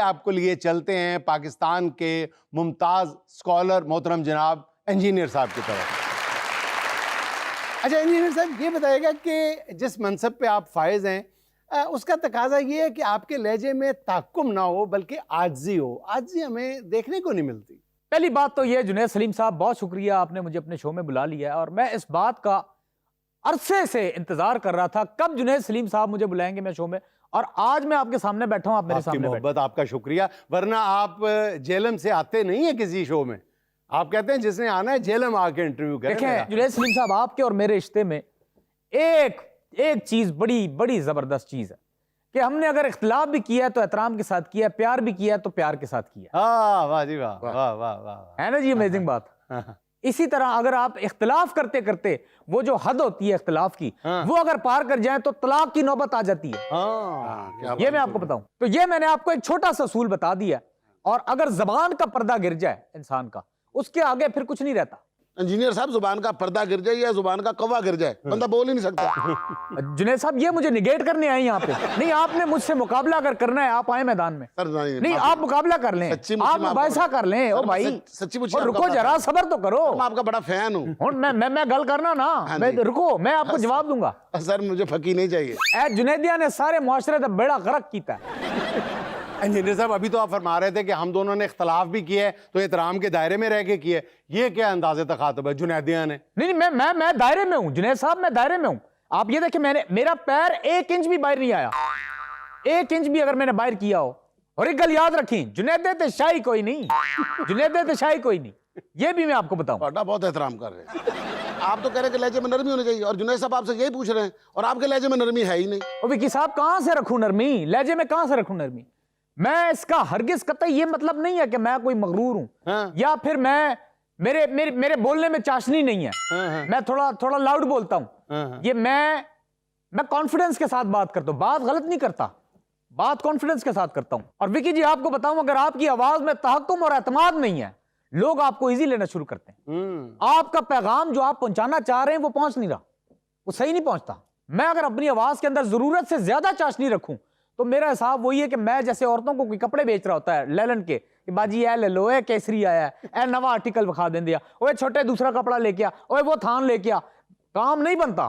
आपको लिए चलते हैं पाकिस्तान के मुमताज स्कॉलर मोहतरम जनाब इंजीनियर साहब की तरफ। अच्छा इंजीनियर साहब, ये बताइएगा कि जिस मनसब पे आप फायज हैं उसका तकाजा ये है कि आपके लहजे में ताकुम ना हो बल्कि आजिज़ी हो। आजिज़ी हमें देखने को नहीं मिलती। पहली बात तो ये, जुनैद सलीम साहब बहुत शुक्रिया, आपने मुझे अपने शो में बुला लिया है और मैं इस बात का अरसे से इंतजार कर रहा था कब जुनैद सलीम साहब मुझे बुलाएंगे मैं शो में, और आज मैं आपके सामने बैठा हूं, आप मेरे सामने मोहब्बत, आपका शुक्रिया, वरना आप जेलम से आते नहीं है किसी शो में। आप कहते हैं जिसने आना है जेलम आके इंटरव्यू करें। देखें जुनैद सलीम साहब, आपके और मेरे रिश्ते में एक चीज बड़ी बड़ी जबरदस्त चीज है कि हमने अगर इख्तिलाफ भी किया है तो एहतराम के साथ किया, प्यार भी किया तो प्यार के साथ किया। हाँ, वाह जी वाह, वाह वाह वाह, है ना जी, अमेजिंग बात। इसी तरह अगर आप इख्तिलाफ करते करते वो जो हद होती है इख्तिलाफ की, वो अगर पार कर जाए तो तलाक की नौबत आ जाती है। ये मैं आपको बताऊं तो ये मैंने आपको एक छोटा सा असूल बता दिया, और अगर जबान का पर्दा गिर जाए इंसान का, उसके आगे फिर कुछ नहीं रहता। इंजीनियर साहब, जुबान का पर्दा गिर जाए या जुबान का कौवा गिर जाए, बंदा बोल ही नहीं सकता। जुनैद साहब, ये मुझे निगेट करने आए यहाँ पे नहीं, आपने मुझसे मुकाबला अगर करना है आप आए मैदान में। नहीं, आप मुकाबला कर लें, आप मुबाहिसा कर लें। ओ भाई सच्ची रुको जरा, सबर तो करो, मैं आपका बड़ा फैन हूँ। मैं गल करना ना, मैं रुको, मैं आपको जवाब दूंगा। सर मुझे फकी नहीं चाहिए। ए जुनैदिया ने सारे मुआशरे का बेड़ा गर्क किया। इंजीनियर साहब, अभी तो आप फरमा रहे थे कि हम दोनों ने इख्तलाफ भी किया है तो एहतराम के दायरे में रह के किया है। ये क्या अंदाज़े तखातुब है जुनैदिया ने? नहीं, मैं दायरे में हूँ जुनैद साहब, मैं दायरे में हूँ। आप ये देखिए, मेरा पैर 1 इंच भी बाहर नहीं आया, 1 इंच भी अगर मैंने बाहर किया हो। और एक गल याद रखी, जुनैद ते शाही कोई नहीं, जुनैद ते शाही कोई नहीं, ये भी मैं आपको बताऊं। बहुत एहतराम कर रहे हैं आप, तो कह रहे हैं कि लहजे में नरमी होनी चाहिए, और जुनैद साहब आपसे यही पूछ रहे हैं, और आपके लहजे में नरमी है ही नहीं। और विकी साहब, कहां से रखूं नरमी, लहजे में कहां से रखूं नरमी? मैं इसका हरगिज कतई ये मतलब नहीं है कि मैं कोई मगरूर हूं, हाँ। या फिर मैं मेरे बोलने में चाशनी नहीं है। हाँ। मैं थोड़ा लाउड बोलता हूं। हाँ। ये मैं कॉन्फिडेंस के साथ बात करता हूं, बात गलत नहीं करता, बात कॉन्फिडेंस के साथ करता हूं। और विकी जी, आपको बताऊं, अगर आपकी आवाज में तहक्कुम और एतमाद नहीं है, लोग आपको इजी लेना शुरू करते हैं। आपका पैगाम जो आप पहुंचाना चाह रहे हैं वो पहुंच नहीं रहा, वो सही नहीं पहुंचता। मैं अगर अपनी आवाज के अंदर जरूरत से ज्यादा चाशनी रखूं तो मेरा हिसाब वही है कि मैं जैसे औरतों को कोई कपड़े बेच रहा होता है लेलन के, कि बाजी ए ले लो, ए केसरी आया है, ए नवा आर्टिकल विखा दे दिया, ओए छोटे दूसरा कपड़ा लेके आ, ओए वो थान लेके आ। काम नहीं बनता,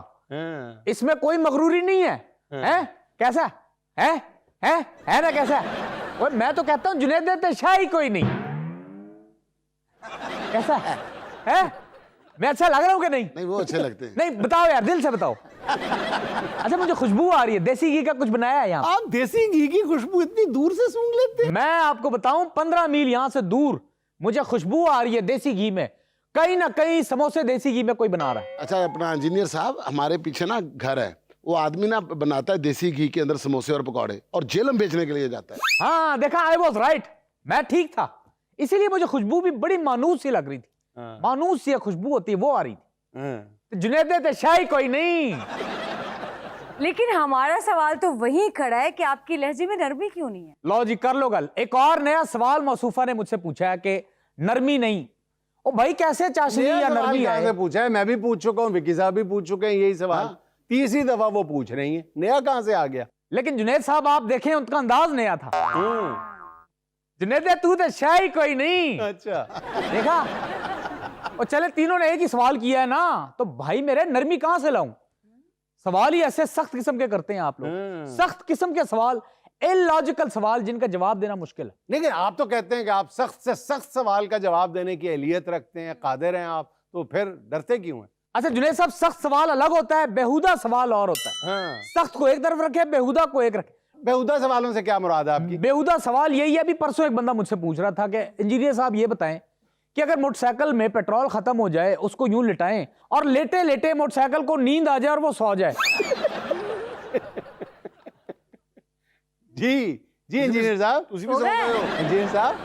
इसमें कोई मगरूरी नहीं है। हैं कैसा है ना, कैसा है? ओए मैं तो कहता हूं जुनैद ते शाही कोई नहीं। कैसा है? मैं अच्छा लग रहा हूं कि नहीं? नहीं, वो अच्छे लगते हैं। नहीं, बताओ यार, दिल से बताओ। अच्छा, मुझे खुशबू आ रही है, देसी घी का कुछ बनाया है यहाँ? आप देसी घी की खुशबू इतनी दूर से सूंघ लेते हैं? मैं आपको बताऊं, 15 मील यहां से दूर मुझे खुशबू आ रही है देसी घी में, कहीं ना कहीं समोसे देसी घी में कोई बना रहा है। अच्छा, अपना इंजीनियर साहब, हमारे पीछे ना घर है, वो आदमी ना बनाता है देसी घी के अंदर समोसे और पकौड़े, और जेलम बेचने के लिए जाता है। हाँ देखा, आई वॉज राइट, मैं ठीक था, इसीलिए मुझे खुशबू भी बड़ी मानूस सी लग रही थी। मानूस सी खुशबू होती है, वो आ रही थी। जुनैद ते शाही कोई नहीं। लेकिन हमारा सवाल तो वही खड़ा है कि आपकी लहजे में नरमी क्यों नहीं है? लो जी, कर लो गल। एक और नया सवाल मौसूफा ने मुझसे पूछा है कि नरमी नहीं। ओ भाई, कैसे चाशनी या नरमी है? पूछा है, मैं भी पूछ चुका हूँ, विकी साहब भी पूछ चुके हैं यही सवाल। तीसरी दफा वो पूछ रही है, नया कहां से आ गया? लेकिन जुनैद साहब, आप देखें, उनका अंदाज नया था। जुनैद तू तो शाही कोई नहीं। अच्छा, देखा? और चले, तीनों ने एक ही सवाल किया है ना, तो भाई मेरे नरमी कहां से लाऊं? सवाल ही ऐसे सख्त किस्म के करते हैं आप लोग, सख्त किस्म के सवाल, इलॉजिकल सवाल जिनका जवाब देना मुश्किल है। लेकिन आप तो कहते हैं कि आप सख्त से सख्त सवाल का जवाब देने की अहलियत रखते हैं, कादिर हैं आप, तो फिर डरते क्यों हैं? अच्छा जुनैद साहब, सख्त सवाल अलग होता है, बेहुदा सवाल और होता है। सख्त को एक तरफ रखे, बेहुदा को एक रखे। बेहुदा सवालों से क्या मुराद है आपकी? बेहुदा सवाल यही है, अभी परसों एक बंदा मुझसे पूछ रहा था कि इंजीनियर साहब ये बताएं कि अगर मोटरसाइकिल में पेट्रोल खत्म हो जाए, उसको यूं लिटाएं और लेटे लेटे मोटरसाइकिल को नींद आ जाए और वो सो जाए। जी इंजीनियर साहब, उसी भी सो गए हो? इंजीनियर साहब,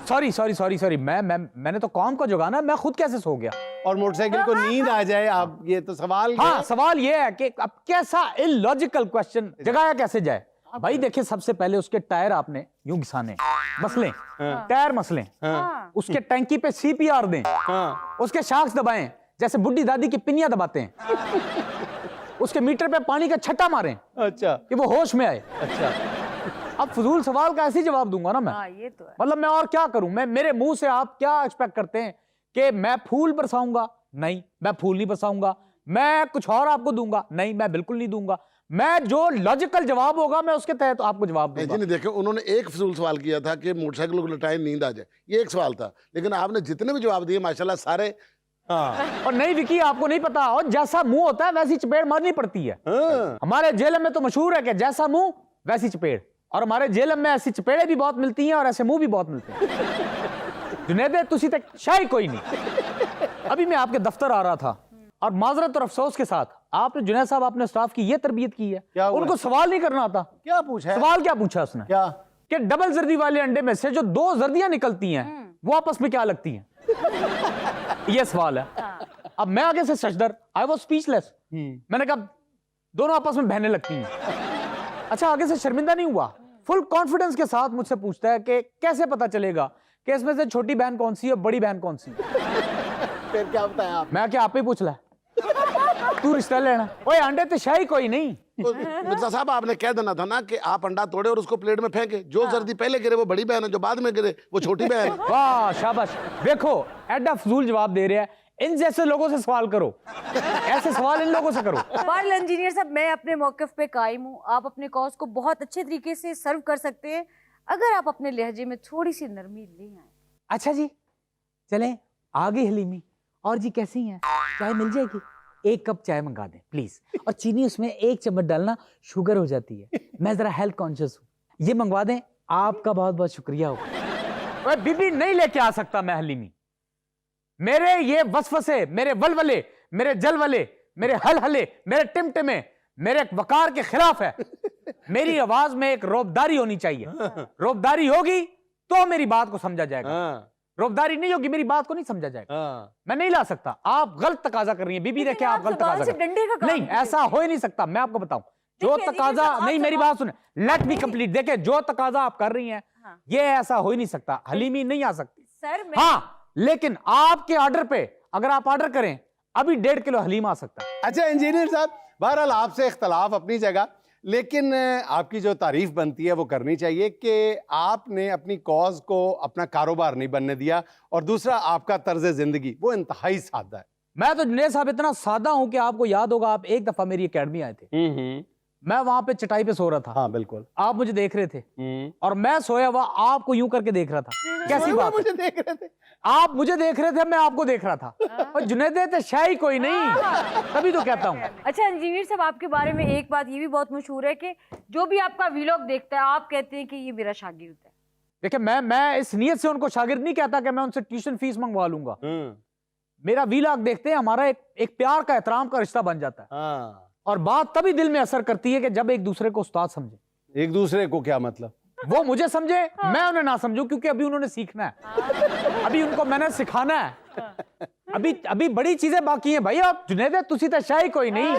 सॉरी, मैंने तो कॉम को जगाना, मैं खुद कैसे सो गया? और मोटरसाइकिल को नींद आ जाए, आप ये तो सवाल। हाँ, सवाल ये है कि अब कैसा इलॉजिकल क्वेश्चन, जगाया कैसे जाए? भाई देखिए, सबसे पहले उसके टायर आपने यूं घिसाने, मसलें, टायर मसलें, उसके टैंकी पे CPR दें, उसके शाक्स दबाएं जैसे बुढ़ी दादी की पिनिया दबाते हैं, उसके मीटर पे पानी का छट्टा मारें, अच्छा, कि वो होश में आए। अच्छा, अब फजूल सवाल का ऐसे ही जवाब दूंगा ना मैं। हाँ ये तो है। मतलब मैं और क्या करूं? मैं, मेरे मुंह से आप क्या एक्सपेक्ट करते हैं कि मैं फूल बरसाऊंगा? नहीं, मैं फूल नहीं बरसाऊंगा। मैं कुछ और आपको दूंगा? नहीं, मैं बिल्कुल नहीं दूंगा। मैं जो लॉजिकल जवाब होगा मैं उसके तहत आपको जवाब नहीं दूंगा। जी, नहीं देखे, उन्होंने एक फजूल सवाल किया था कि मोटरसाइकिल को लटाए नींद आ जाए, ये एक सवाल था, लेकिन आपने जितने भी जवाब दिए माशाल्लाह सारे। हाँ और नहीं विकी, आपको नहीं पता, और जैसा मुंह होता है वैसी चपेट मारनी पड़ती है। हाँ। हमारे जेल में तो मशहूर है कि जैसा मुंह वैसी चपेट, और हमारे जेल में ऐसी चपेड़े भी बहुत मिलती हैं और ऐसे मुंह भी बहुत मिलते हैं। जुनेदे तुसी तक शाही कोई नहीं। अभी मैं आपके दफ्तर आ रहा था और माजरत और अफसोस के साथ आपने, जुनैद साहब, आपने स्टाफ की ये तरबियत की है, क्या हुआ? उनको सवाल नहीं करना आता। क्या पूछा है? सवाल क्या पूछा उसने? क्या? कि डबल जर्दी वाले अंडे में से जो 2 जर्दियां निकलती हैं वो आपस में क्या लगती हैं? ये सवाल है। अब मैं आगे से सजदर, आई वॉज स्पीचलेस। मैंने कहा दोनों आपस में बहने लगती हैं। अच्छा, आगे से शर्मिंदा नहीं हुआ, फुल कॉन्फिडेंस के साथ मुझसे पूछता है कि कैसे पता चलेगा कि इसमें से छोटी बहन कौन सी है और बड़ी बहन कौन सी है? फिर क्या बताया आप? मैं क्या आप ही पूछ ला, तू रिश्ता लेना? ओए अंडे तो शाही कोई नहीं। तो मिर्जा साहब, आपने कह देना था ना कि आप अंडा तोड़े और उसको प्लेट में फेंके, जो जर्दी पहले गिरे वो बड़ी बहन है, जो बाद में गिरे वो छोटी बहन है। वाह शाबाश, देखो एडा फजूल जवाब दे रहा है। इन जैसे लोगों से सवाल करो, ऐसे सवाल इन लोगों से करो। पर इंजीनियर साहब, मैं अपने मौक़िफ़ पे कायम हूँ। आप अपने कॉज को बहुत अच्छे तरीके से सर्व कर सकते हैं अगर आप अपने लहजे में थोड़ी सी नरमी ले आए। अच्छा जी, चलें आगे। हलीमी, और जी कैसी हैं? चाय मिल जाएगी? 1 कप चाय मंगा दें प्लीज, और चीनी उसमें 1 चम्मच डालना, शुगर हो जाती है। मैं जरा हेल्थ कॉन्शियस हूँ, ये मंगवा दें। आपका बहुत बहुत शुक्रिया होगा। बीबी नहीं लेके आ सकता मैं हलीमी। मेरे ये वसवसे, मेरे वलवले, मेरे जलवले, मेरे हलहले, मेरे टिमटिमे मेरे वकार के खिलाफ है। मेरी आवाज में एक रौबदारी होनी चाहिए। रौबदारी होगी तो मेरी बात को समझा जाएगा। हाँ, रौबदारी नहीं होगी मेरी बात को नहीं समझा जाएगा। हाँ। मैं नहीं ला सकता। आप गलत तकाजा कर रही हैं बीबी, देखिए आप गलत ज़ुबान तकाजा से डंडे का कर काम नहीं, कीजिए। ऐसा हो ही नहीं सकता। मैं आपको बताऊं, जो देखिए, तकाजा आप नहीं, मेरी जवाब- बात सुने, लेट मी कंप्लीट। देखिए जो तकाजा आप कर रही हैं हाँ। ये ऐसा हो ही नहीं सकता। हलीमी नहीं आ सकती। सर मैं हाँ, लेकिन आपके ऑर्डर पे अगर आप ऑर्डर करें अभी 1.5 किलो हलीमा आ सकता है। अच्छा इंजीनियर साहब, बहरहाल आपसे इख्तलाफ अपनी जगह, लेकिन आपकी जो तारीफ बनती है वो करनी चाहिए कि आपने अपनी कॉज को अपना कारोबार नहीं बनने दिया, और दूसरा आपका तर्ज जिंदगी वो इंतहाई सादा है। मैं तो जुनैद साहब इतना सादा हूं कि आपको याद होगा, आप एक दफा मेरी एकेडमी आए थे। मैं वहां पे चटाई पे सो रहा था। हाँ बिल्कुल। आप मुझे देख रहे थे और मैं सोया हुआ आपको यूं करके देख रहा था। कैसी बात है? मुझे देख रहे थे? आप मुझे देख रहे थे, मैं आपको देख रहा था। और जुनैदे तो शाही कोई नहीं, तभी तो कहता हूँ। अच्छा इंजीनियर साहब, आपके बारे में एक बात ये भी बहुत मशहूर है कि जो भी आपका व्लॉग देखता है आप कहते हैं कि ये मेरा शागिर्द है। देखिए मैं इस नियत से उनको शागिर्द नहीं कहता कि मैं उनसे ट्यूशन फीस मंगवा लूंगा। मेरा व्लॉग देखते हैं, हमारा एक प्यार का, एहतराम का रिश्ता बन जाता है। हाँ। और बात तभी दिल में असर करती है कि जब एक दूसरे को उस्ताद समझे। एक दूसरे को क्या मतलब? वो मुझे समझे, मैं उन्हें ना समझूं, क्योंकि अभी उन्होंने सीखना है, अभी उनको मैंने सिखाना है। अभी बड़ी चीजें बाकी हैं भाई। आप जुनैद तुसी तो शाही कोई नहीं।